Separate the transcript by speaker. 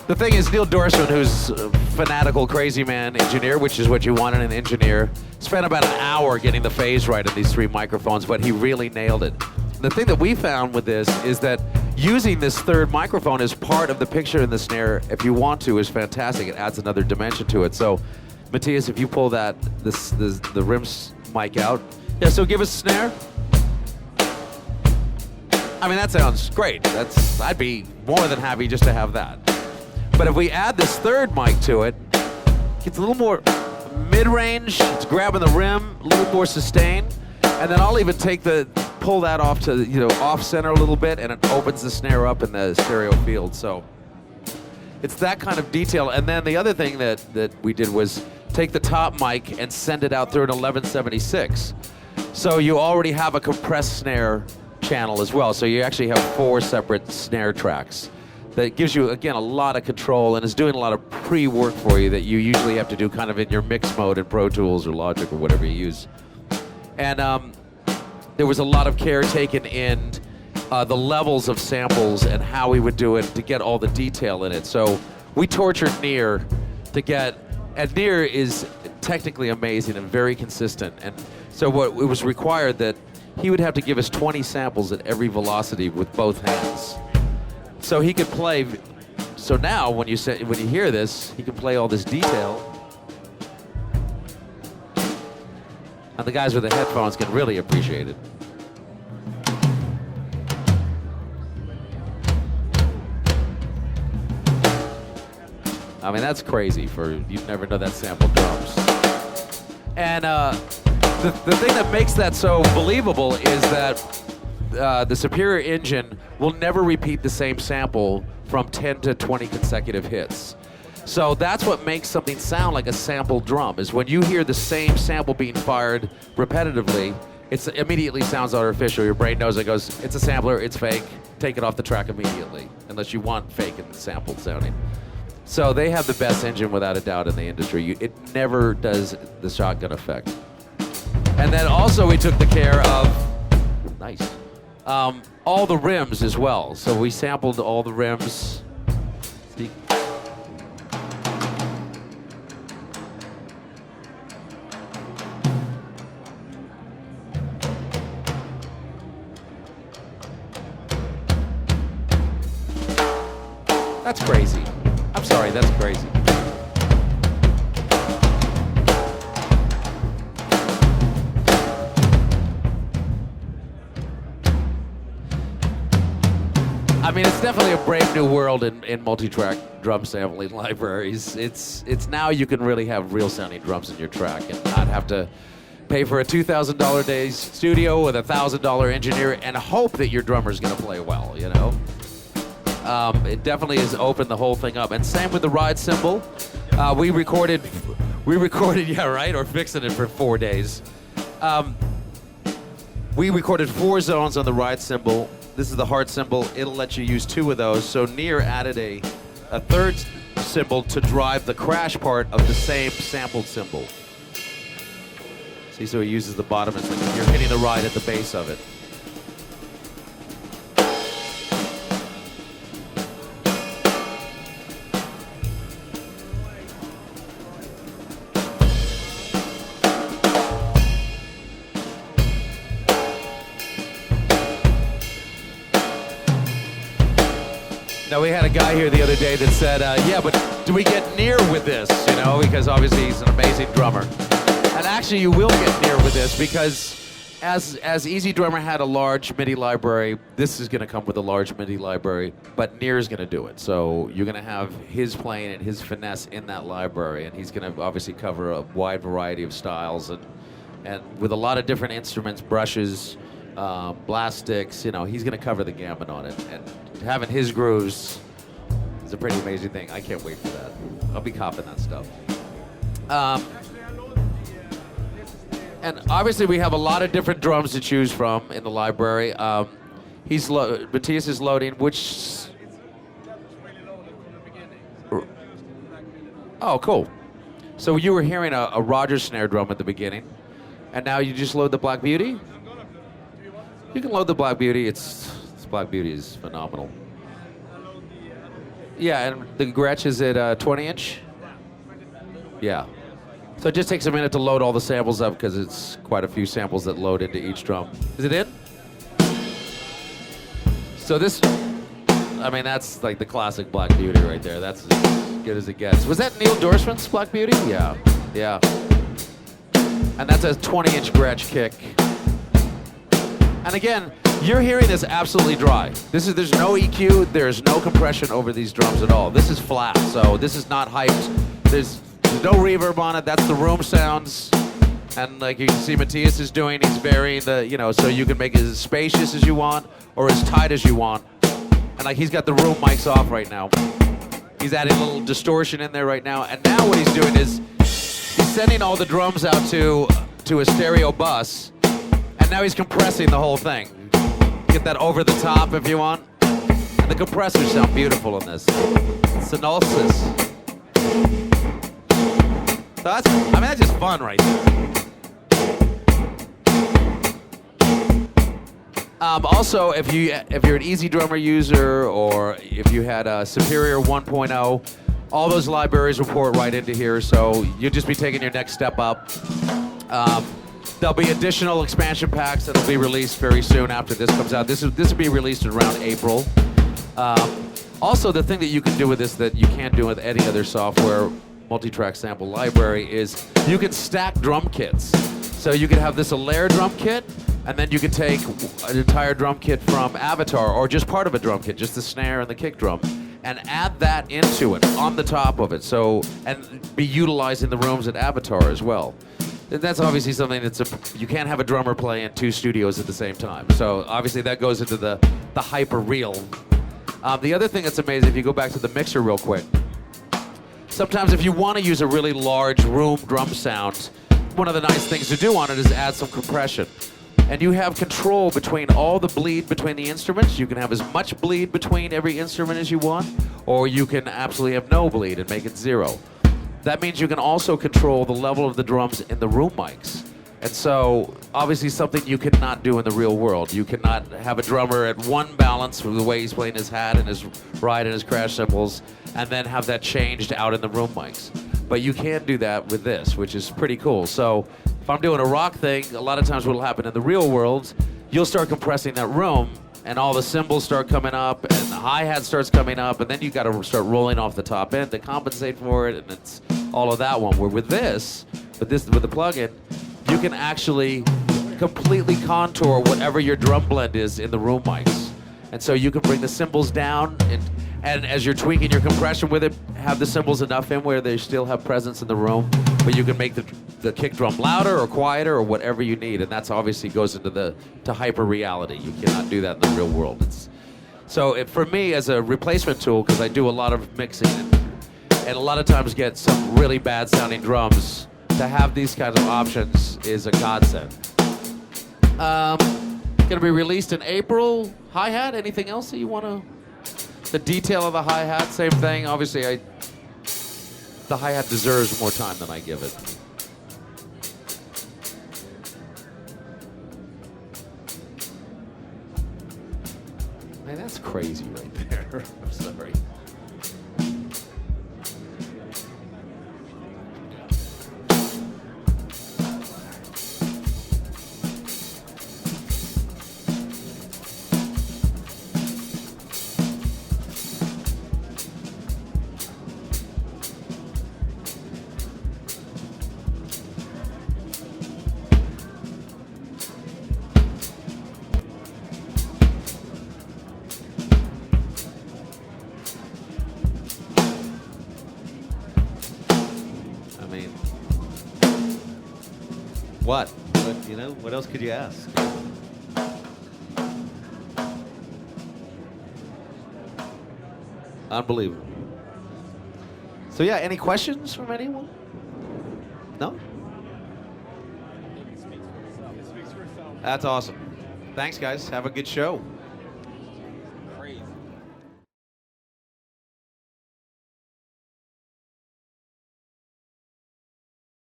Speaker 1: The thing is, Neil Dorsman, who's a fanatical crazy man engineer, which is what you want in an engineer, spent about an hour getting the phase right of these 3 microphones, but he really nailed it. The thing that we found with this is that using this 3rd microphone as part of the picture in the snare, if you want to, is fantastic. It adds another dimension to it. So, Matthias, if you pull the rims mic out. Yeah, so give us a snare. I mean, that sounds great. I'd be more than happy just to have that. But if we add this 3rd mic to it, it gets a little more mid-range. It's grabbing the rim, a little more sustain, and then I'll even pull that off to, off center a little bit, and it opens the snare up in the stereo field. So it's that kind of detail. And then the other thing that we did was take the top mic and send it out through an 1176. So you already have a compressed snare channel as well. So you actually have 4 separate snare tracks. That gives you, again, a lot of control and is doing a lot of pre-work for you that you usually have to do kind of in your mix mode in Pro Tools or Logic or whatever you use. And there was a lot of care taken in the levels of samples and how we would do it to get all the detail in it. So we tortured Near to get, and Near is technically amazing and very consistent. And so it was required that he would have to give us 20 samples at every velocity with both hands. So he could play. So now, when you hear this, he can play all this detail, and the guys with the headphones can really appreciate it. I mean, that's crazy for you'd never know that sample drums. And the thing that makes that so believable is that the Superior engine will never repeat the same sample from 10 to 20 consecutive hits. So that's what makes something sound like a sample drum, is when you hear the same sample being fired repetitively, it immediately sounds artificial. Your brain knows it, goes, it's a sampler, it's fake, take it off the track immediately, unless you want fake and sampled sounding. So they have the best engine without a doubt in the industry. It never does the shotgun effect. And then also we took the care of, nice, all the rims as well. So we sampled all the rims. See? That's crazy. I'm sorry, that's crazy. I mean, it's definitely a brave new world in multi-track drum sampling libraries. It's now you can really have real sounding drums in your track and not have to pay for a $2,000 day studio with a $1,000 engineer and hope that your drummer's gonna play well, you know? It definitely has opened the whole thing up. And same with the ride cymbal. We recorded, yeah, right, or fixing it for 4 days. We recorded 4 zones on the ride cymbal. This is the heart cymbal. It'll let you use 2 of those. So Near added a 3rd cymbal to drive the crash part of the same sampled cymbal. See, so he uses the bottom as like you're hitting the ride at the base of it. Now, we had a guy here the other day that said, yeah, but do we get Near with this? You know, because obviously he's an amazing drummer. And actually, you will get Near with this because as Easy Drummer had a large MIDI library, this is going to come with a large MIDI library, but Near is going to do it. So you're going to have his playing and his finesse in that library, and he's going to obviously cover a wide variety of styles and with a lot of different instruments, brushes, blast sticks, you know, he's going to cover the gamut on it. And having his grooves is a pretty amazing thing. I can't wait for that. I'll be copping that stuff. And obviously we have a lot of different drums to choose from in the library. Matthias is loading, which... Oh, cool. So you were hearing a Rodgers snare drum at the beginning, and now you just load the Black Beauty? You can load the Black Beauty. Black Beauty is phenomenal. Yeah, and the Gretsch is at 20 inch? Yeah. So it just takes a minute to load all the samples up because it's quite a few samples that load into each drum. Is it in? So this, I mean, that's like the classic Black Beauty right there. That's as good as it gets. Was that Neil Dorsman's Black Beauty? Yeah, yeah. And that's a 20-inch Gretsch kick. And again, you're hearing this absolutely dry. There's no EQ, there's no compression over these drums at all. This is flat, so this is not hyped. There's no reverb on it. That's the room sounds. And like you can see Matthias is doing, he's varying the, so you can make it as spacious as you want or as tight as you want. And like he's got the room mics off right now. He's adding a little distortion in there right now. And now what he's doing is he's sending all the drums out to a stereo bus. And now he's compressing the whole thing. Get that over the top if you want. And the compressors sound beautiful in this. Synolsis. So that's just fun right there. Also, if you're an Easy Drummer user or if you had a Superior 1.0, all those libraries report right into here, so you'll just be taking your next step up. There'll be additional expansion packs that'll be released very soon after this comes out. This will be released around April. Also, the thing that you can do with this that you can't do with any other software multi-track sample library is you can stack drum kits. So you can have this a layer drum kit, and then you can take an entire drum kit from Avatar, or just part of a drum kit, just the snare and the kick drum, and add that into it, on the top of it, so, and be utilizing the rooms at Avatar as well. And that's obviously something you can't have a drummer play in two studios at the same time. So obviously that goes into the hyper real. The other thing that's amazing, if you go back to the mixer real quick, sometimes if you want to use a really large room drum sound, one of the nice things to do on it is add some compression. And you have control between all the bleed between the instruments. You can have as much bleed between every instrument as you want, or you can absolutely have no bleed and make it zero. That means you can also control the level of the drums in the room mics. And so, obviously something you cannot do in the real world. You cannot have a drummer at one balance from the way he's playing his hat and his ride and his crash cymbals, and then have that changed out in the room mics. But you can do that with this, which is pretty cool. So, if I'm doing a rock thing, a lot of times what will happen in the real world, you'll start compressing that room, and all the cymbals start coming up, and the hi-hat starts coming up, and then you got to start rolling off the top end to compensate for it, and it's all of that one. Where with the plugin, you can actually completely contour whatever your drum blend is in the room mics. And so you can bring the cymbals down, and as you're tweaking your compression with it, have the cymbals enough in where they still have presence in the room, but you can make the kick drum louder or quieter or whatever you need, and that's obviously goes into to hyper reality. You cannot do that in the real world. For me, as a replacement tool, because I do a lot of mixing and a lot of times get some really bad sounding drums, to have these kinds of options is a godsend. Gonna be released in April. Hi-hat, anything else that you want to? The detail of the hi-hat, same thing. Obviously, the hi-hat deserves more time than I give it. Man, that's crazy right there. I'm sorry.
Speaker 2: What? What else could you ask?
Speaker 1: Unbelievable. So yeah, any questions from anyone? No? That's awesome. Thanks, guys. Have a good show.